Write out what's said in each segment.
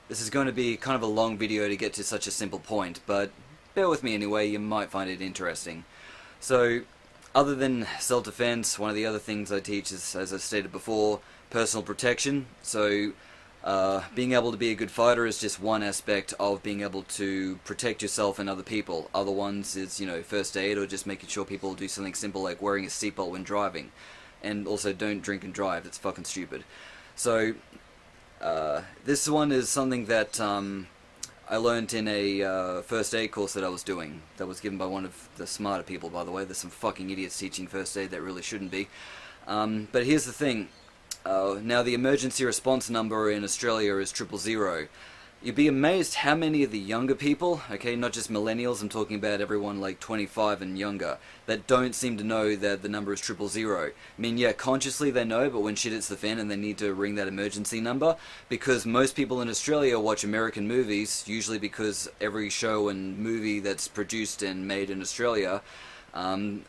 This is going to be kind of a long video to get to such a simple point, but bear with me anyway, you might find it interesting. So, other than self-defense, one of the other things I teach is, as I stated before, personal protection. So, being able to be a good fighter is just one aspect of being able to protect yourself and other people. Other ones is, first aid, or just making sure people do something simple like wearing a seatbelt when driving. And also, don't drink and drive, that's fucking stupid. So, this one is something that I learned in a first aid course that I was doing. That was given by one of the smarter people, by the way. There's some fucking idiots teaching first aid that really shouldn't be. But here's the thing. Now, the emergency response number in Australia is 000. You'd be amazed how many of the younger people, okay, not just millennials, I'm talking about everyone like 25 and younger, that don't seem to know that the number is 000. I mean, yeah, consciously they know, but when shit hits the fan and they need to ring that emergency number, because most people in Australia watch American movies, usually because every show and movie that's produced and made in Australia,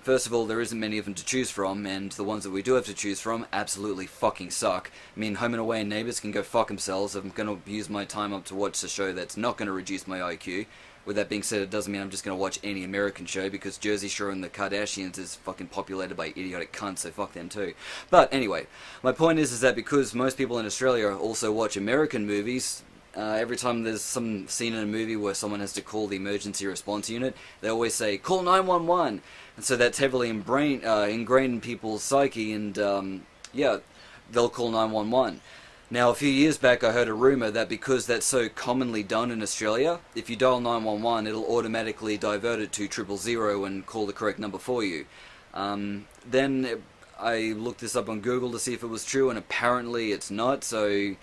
first of all, there isn't many of them to choose from, and the ones that we do have to choose from absolutely fucking suck. I mean, Home and Away and Neighbours can go fuck themselves. I'm going to use my time up to watch a show that's not going to reduce my IQ. With that being said, it doesn't mean I'm just going to watch any American show, because Jersey Shore and the Kardashians is fucking populated by idiotic cunts, so fuck them too. But anyway, my point is that because most people in Australia also watch American movies, every time there's some scene in a movie where someone has to call the emergency response unit, they always say, call 911. And so that's heavily ingrained in people's psyche, and yeah, they'll call 911. Now, a few years back I heard a rumour that because that's so commonly done in Australia, if you dial 911 it'll automatically divert it to 000 and call the correct number for you. Then I looked this up on Google to see if it was true, and apparently it's not, so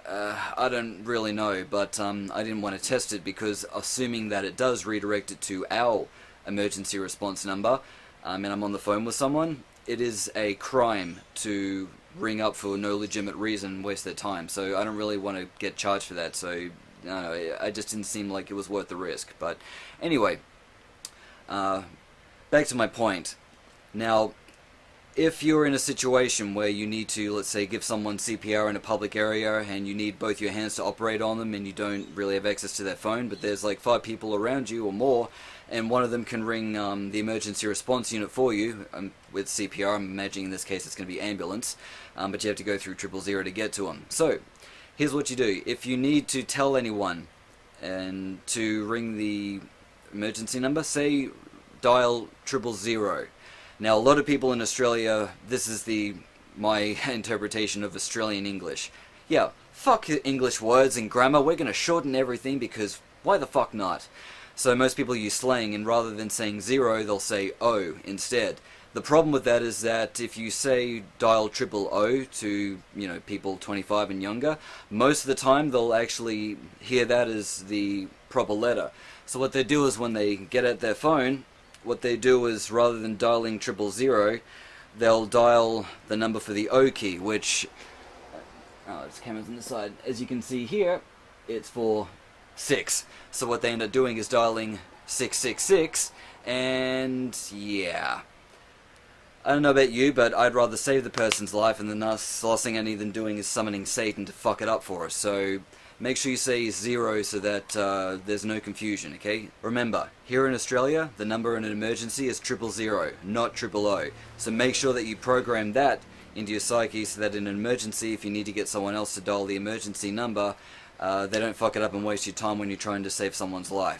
I don't really know, but I didn't want to test it, because assuming that it does redirect it to our emergency response number, and I'm on the phone with someone, it is a crime to ring up for no legitimate reason and waste their time, so I don't really want to get charged for that, so no, I just didn't seem like it was worth the risk. But anyway, back to my point. Now, if you're in a situation where you need to, let's say, give someone CPR in a public area and you need both your hands to operate on them and you don't really have access to their phone, but there's like 5 people around you or more, and one of them can ring the emergency response unit for you with CPR, I'm imagining in this case it's going to be ambulance, but you have to go through 000 to get to them. So, here's what you do. If you need to tell anyone and to ring the emergency number, say dial 000. Now, a lot of people in Australia, this is my interpretation of Australian English. Yeah, fuck English words and grammar, we're going to shorten everything, because why the fuck not? So most people use slang, and rather than saying 0, they'll say O instead. The problem with that is that if you say dial 000 to, people 25 and younger, most of the time they'll actually hear that as the proper letter. So what they do is when they get at their phone, what they do is, rather than dialing 000, they'll dial the number for the O key, which, there's cameras on the side. As you can see here, it's for 6. So what they end up doing is dialing 666, and yeah. I don't know about you, but I'd rather save the person's life, and the last thing I need them doing is summoning Satan to fuck it up for us. So make sure you say 0 so that there's no confusion, okay? Remember, here in Australia, the number in an emergency is 000, not 000. So make sure that you program that into your psyche so that in an emergency, if you need to get someone else to dial the emergency number, they don't fuck it up and waste your time when you're trying to save someone's life.